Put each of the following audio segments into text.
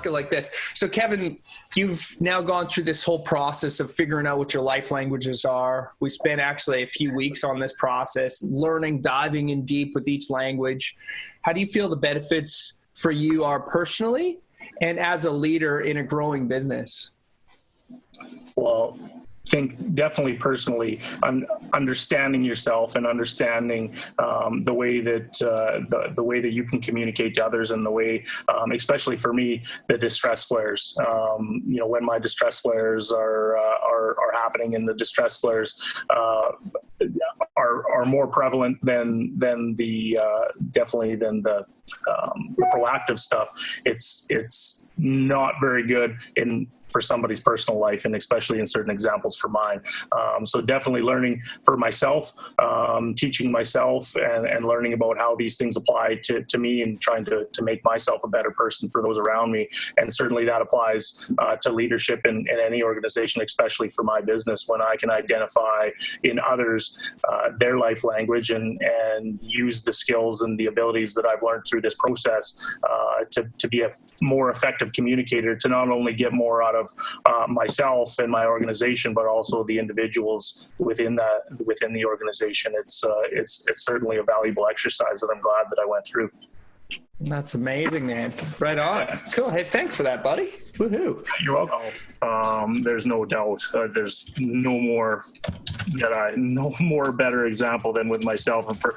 ask it like this. So Kevin, you've now gone through this whole process of figuring out what your life languages are. We spent actually a few weeks on this process, learning, diving in deep with each language. How do you feel the benefits for you are personally and as a leader in a growing business? Well, I think definitely personally, understanding yourself and understanding the way that the way that you can communicate to others, and the way, especially for me, the distress flares. When my distress flares are happening, and the distress flares are more prevalent than the definitely than the proactive stuff. It's not very good for somebody's personal life, and especially in certain examples for mine. So definitely learning for myself, teaching myself and learning about how these things apply to me, and trying to make myself a better person for those around me. And certainly that applies to leadership in any organization, especially for my business, when I can identify in others their life language and use the skills and the abilities that I've learned through this process to be a more effective communicator, to not only get more out of myself and my organization, but also the individuals within the organization. It's certainly a valuable exercise that I'm glad that I went through. That's amazing, man. Right on. Cool. Hey, thanks for that, buddy. Woohoo. You're welcome. There's no doubt. There's no more better example than with myself. And for,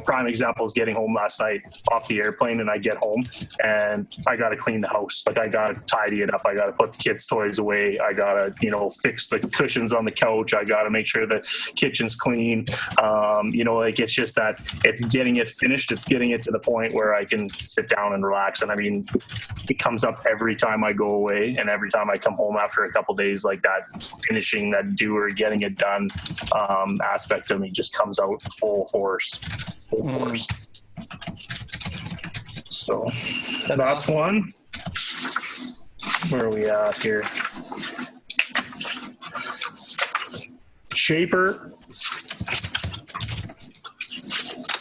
prime example is getting home last night off the airplane, and I get home and I got to clean the house. Like, I got to tidy it up. I got to put the kids' toys away. I got to, fix the cushions on the couch. I got to make sure the kitchen's clean. It's just that it's getting it finished. It's getting it to the point where I can sit down and relax. And I mean, it comes up every time I go away, and every time I come home after a couple days, like that finishing, that doer, getting it done aspect of me just comes out full force. So that's awesome. One. Where are we at here? Shaper.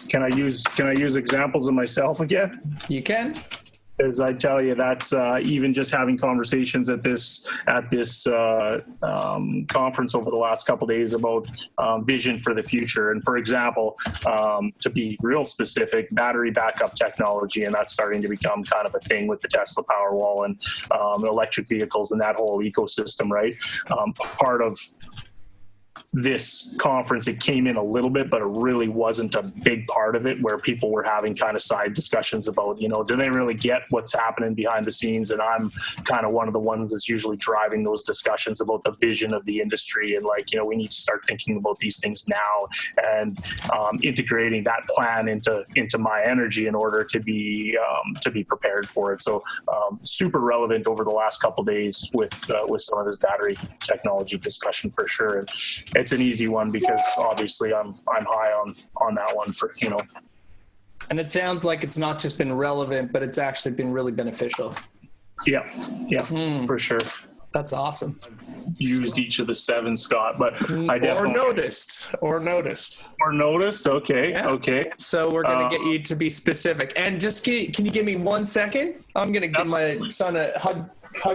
Can I use examples of myself again? You can. As I tell you, that's even just having conversations at this conference over the last couple of days about vision for the future. And for example, to be real specific, battery backup technology, and that's starting to become kind of a thing with the Tesla Powerwall and electric vehicles and that whole ecosystem, right? Part of this conference, it came in a little bit, but it really wasn't a big part of it, where people were having kind of side discussions about, do they really get what's happening behind the scenes? And I'm kind of one of the ones that's usually driving those discussions about the vision of the industry, and we need to start thinking about these things now, and integrating that plan into my energy in order to be prepared for it. So super relevant over the last couple of days with some of this battery technology discussion for sure. And it's an easy one because obviously I'm high on that one for. And it sounds like it's not just been relevant, but it's actually been really beneficial. Yeah, for sure. That's awesome. I've used each of the 7, Scott, but I definitely or noticed. Okay. Yeah. Okay. So we're going to get you to be specific, and just can you give me 1 second? I'm going to give my son a hug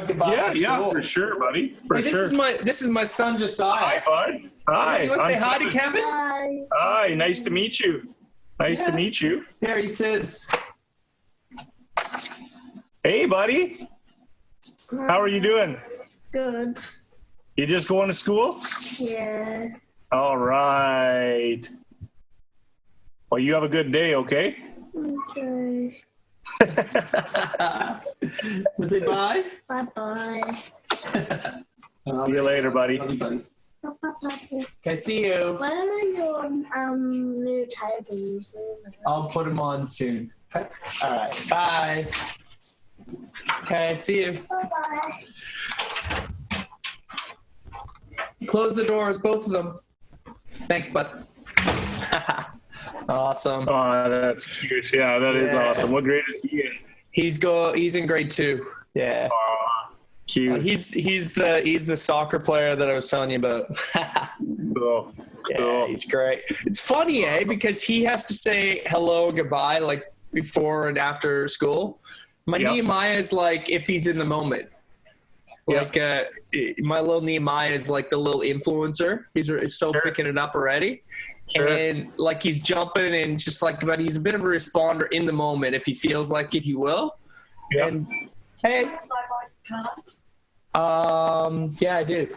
goodbye. Yeah, for sure, buddy. This is my son Josiah. Hi, bud. Hi. You want to say hi to Kevin? Hi. Nice to meet you. To meet you. There he says. Hey, buddy. How are you doing? Good. You just going to school? Yeah. All right. Well, you have a good day, okay? Okay. Say bye. Bye-bye. See you later, buddy. Okay, see you. When are your new tables? I'll put them on soon. Okay. All right. Bye. Okay, see you. Bye-bye. Close the doors, both of them. Thanks, bud. Awesome. Oh, that's cute. Yeah, that is awesome. What grade is he in? He's in grade 2. Yeah. Cute. He's the soccer player that I was telling you about. Cool. Yeah, he's great. It's funny, because he has to say hello, goodbye, like before and after school. My Yep. Nehemiah is like if he's in the moment. Like my little Nehemiah is like the little influencer. He's so Sure. picking it up already. Sure. And like he's jumping and just like, but he's a bit of a responder in the moment. If he feels like it, he will. Yeah. And hey, yeah, I do.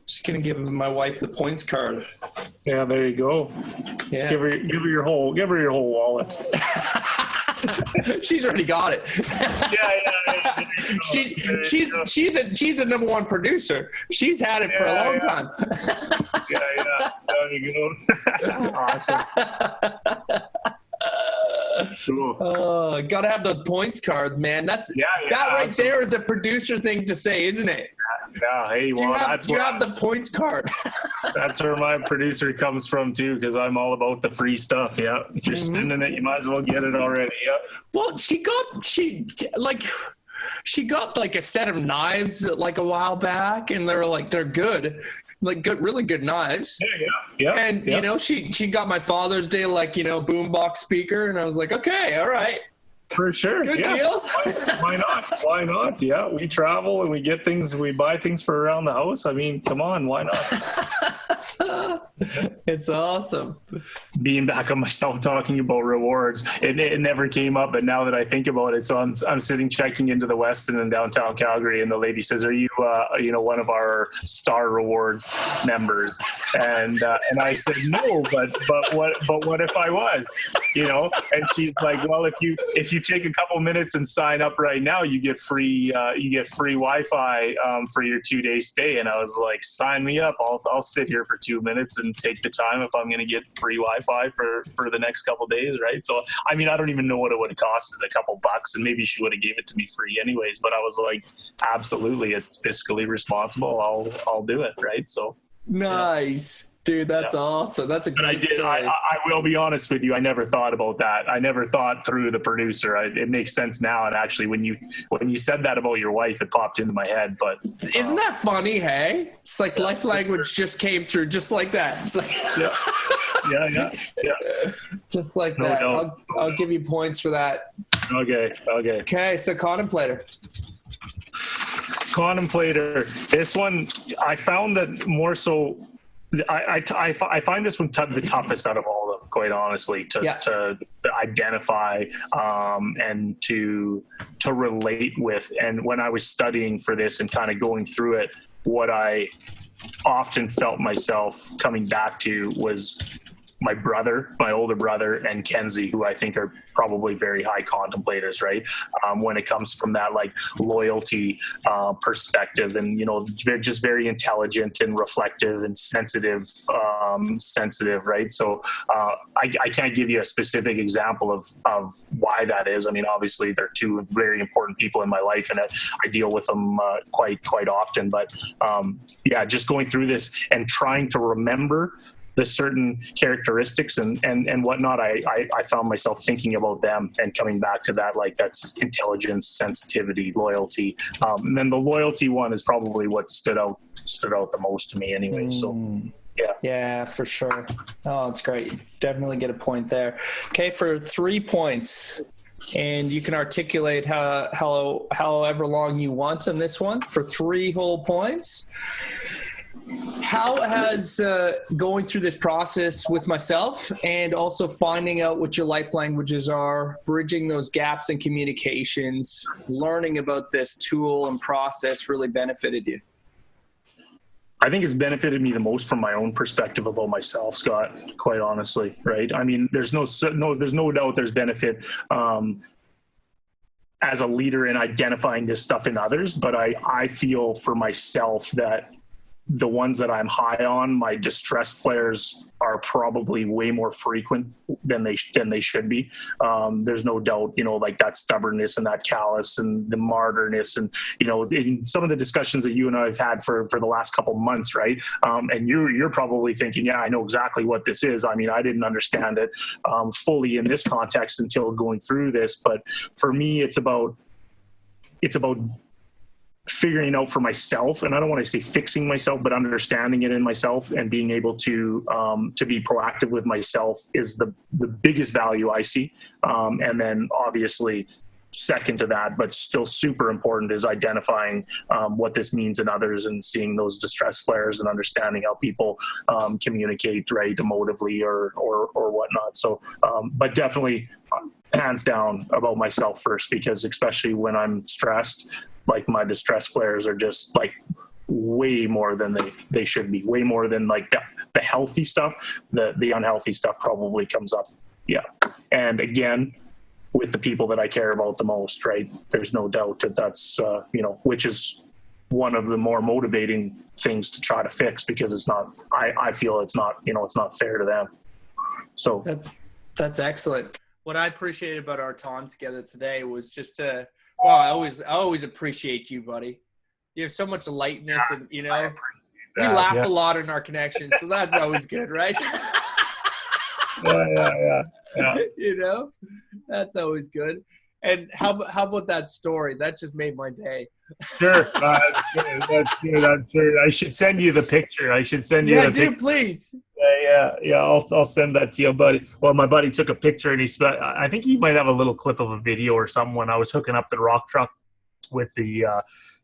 Just gonna give my wife the points card. Yeah, there you go. Just Yeah. give her your whole wallet. She's already got it. Yeah. She's a number one producer. She's had it for a long time. Yeah. There you go. Awesome. Cool. Oh, gotta have those points cards, man. That right there is a producer thing to say, isn't it? Yeah. Hey, Do you well, have the points card? that's where my producer comes from too, because I'm all about the free stuff. Yeah. If you're spending it, you might as well get it already. Yeah. Well, she got like a set of knives like a while back, and they're good, like good, really good knives. Yeah. And you know, she got my Father's Day boombox speaker, and I was like, okay, all right, for sure. good deal. Why not? Yeah, we travel and we get things, we buy things for around the house. I mean, come on, why not? It's awesome. Being back on myself talking about rewards, it never came up, but now that I think about it, so I'm sitting checking into the Westin in downtown Calgary, and the lady says, "Are you one of our Star Rewards members?" And I said, "No, but what if I was?" And she's like, "Well, if you take a couple minutes and sign up right now, you get free Wi-Fi for your 2-day stay." And I was like, "Sign me up! I'll sit here for 2 minutes and take the time if I'm going to get free Wi-Fi for the next couple days, right?" So I mean, I don't even know what it would have cost us, a couple bucks, and maybe she would have gave it to me free anyways. But I was like, absolutely, it's fiscally responsible. I'll do it, right? So nice. Dude, that's awesome. That's a great story. I will be honest with you. I never thought about that. I never thought through the producer. It makes sense now. And actually, when you said that about your wife, it popped into my head. But isn't that funny? Hey, it's like life language just came through, just like that. It's like yeah. just like that. I'll give you points for that. Okay. So contemplator. This one, I found that more so. I find this one the toughest out of all of them, quite honestly, to identify and to relate with. And when I was studying for this and kind of going through it, what I often felt myself coming back to was my older brother, and Kenzie, who I think are probably very high contemplators, right? When it comes from that loyalty perspective, and they're just very intelligent and reflective and sensitive, right? So I can't give you a specific example of why that is. I mean, obviously they're two very important people in my life, and I deal with them quite often. But just going through this and trying to remember the certain characteristics and whatnot, I found myself thinking about them and coming back to that, that's intelligence, sensitivity, loyalty. And then the loyalty one is probably what stood out the most to me anyway. So yeah, for sure. Oh, it's great. Definitely get a point there. Okay, for 3 points, and you can articulate however long you want on this one for 3 whole points. How has going through this process with myself and also finding out what your life languages are, bridging those gaps in communications, learning about this tool and process really benefited you? I think it's benefited me the most from my own perspective about myself, Scott, quite honestly, right? I mean, there's no doubt there's benefit as a leader in identifying this stuff in others, but I feel for myself that the ones that I'm high on, my distress flares are probably way more frequent than they should be. There's no doubt, that stubbornness and that callous and the martyrness and, in some of the discussions that you and I have had for the last couple months, right? And you're probably thinking, yeah, I know exactly what this is. I mean, I didn't understand it fully in this context until going through this. But for me, it's about figuring out for myself, and I don't want to say fixing myself, but understanding it in myself and being able to be proactive with myself is the biggest value I see. And then obviously second to that, but still super important, is identifying what this means in others and seeing those distress flares and understanding how people communicate, right, emotively or whatnot. So, but definitely hands down about myself first, because especially when I'm stressed, like my distress flares are just like way more than they should be, way more than like the healthy stuff. The unhealthy stuff probably comes up. Yeah. And again, with the people that I care about the most, right? There's no doubt that that's, which is one of the more motivating things to try to fix, because it's not, I feel it's not, it's not fair to them. So that's excellent. What I appreciated about our time together today was just I always appreciate you, buddy. You have so much lightness, and we laugh a lot in our connection, so that's always good, right? Yeah. That's always good. And how about that story? That just made my day. Sure. That's good. I should send you the picture. Please. Yeah. I'll send that to you, buddy. Well, my buddy took a picture, and I think he might have a little clip of a video or something when I was hooking up the rock truck with the,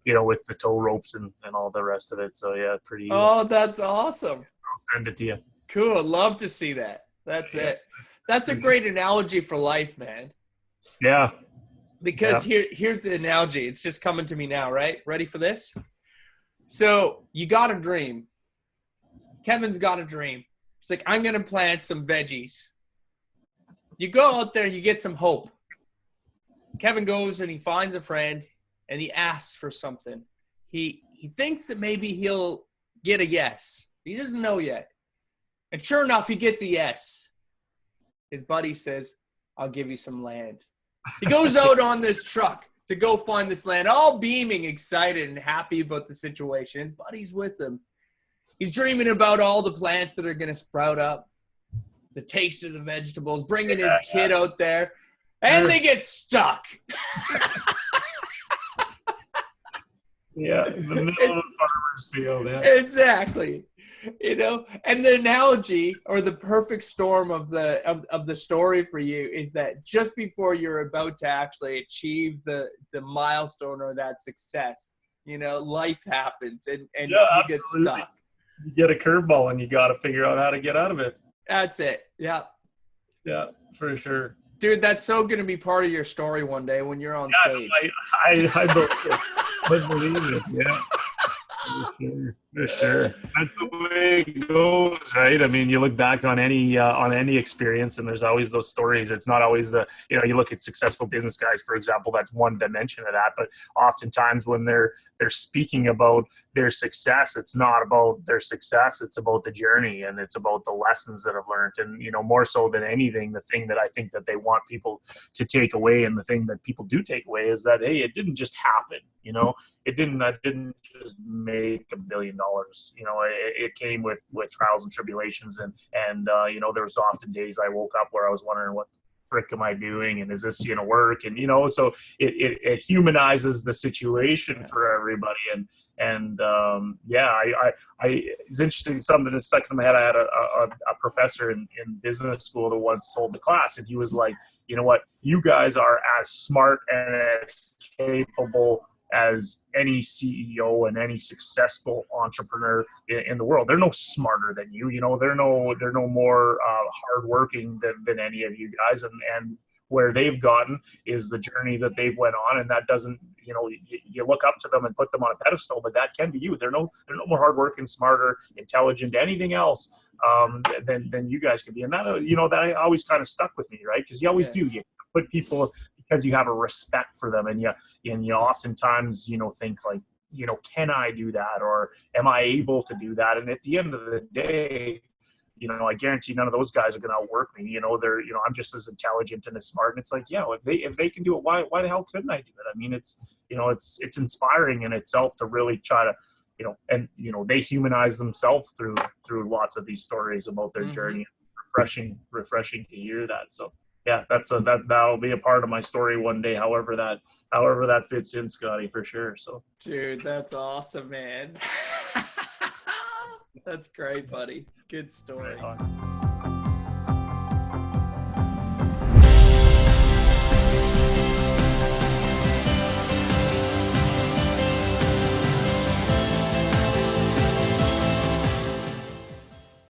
with the tow ropes and all the rest of it. So yeah, pretty. Oh, that's awesome. I'll send it to you. Cool. Love to see that. That's it. That's a great analogy for life, man. Yeah. Because here's the analogy. It's just coming to me now, right? Ready for this? So you got a dream. Kevin's got a dream. It's like, I'm going to plant some veggies. You go out there and you get some hope. Kevin goes and he finds a friend and he asks for something. He thinks that maybe he'll get a yes. He doesn't know yet. And sure enough, he gets a yes. His buddy says, I'll give you some land. He goes out on this truck to go find this land, all beaming, excited, and happy about the situation. His buddy's with him. He's dreaming about all the plants that are going to sprout up, the taste of the vegetables, bringing his kid out there, and they get stuck. Yeah, in the middle of the farmer's field. Yeah. Exactly. And the analogy, or the perfect storm of the story for you, is that just before you're about to actually achieve the milestone or that success, life happens and you get stuck. You get a curveball and you got to figure out how to get out of it. That's it. Yeah. Yeah, for sure. Dude, that's so going to be part of your story one day when you're on stage. I believe it. Yeah. For sure. That's the way it goes, right? I mean, you look back on any experience, and there's always those stories. It's not always you look at successful business guys, for example, that's one dimension of that. But oftentimes when they're speaking about their success, it's not about their success. It's about the journey, and it's about the lessons that I've learned. And, more so than anything, the thing that I think that they want people to take away, and the thing that people do take away, is that, hey, it didn't just happen. I didn't just make $1 billion. It came with trials and tribulations, and there was often days I woke up where I was wondering, what the frick am I doing, and is this going to work? And so it humanizes the situation for everybody. It's interesting. Something that's stuck in my head. I had a professor in business school that once told the class, and he was like, you know what, you guys are as smart and as capable as any CEO and any successful entrepreneur in the world. They're no smarter than you. They're no more hardworking than any of you guys. And where they've gotten is the journey that they've went on, and that doesn't, you look up to them and put them on a pedestal, but that can be you. They're no more hardworking, smarter, intelligent, anything else than you guys can be. And that that always kind of stuck with me, right? Because you always do. You put people, because you have a respect for them, and you oftentimes think like, can I do that, or am I able to do that? And at the end of the day, I guarantee none of those guys are going to outwork me. I'm just as intelligent and as smart. And it's like, if they can do it, why the hell couldn't I do it? I mean, it's inspiring in itself to really try to, they humanize themselves through lots of these stories about their journey. Refreshing to hear that. So yeah, that'll be a part of my story one day, however that however that fits in, Scotty, for sure. So, Dude, that's awesome, man. That's great, buddy. Good story. right on.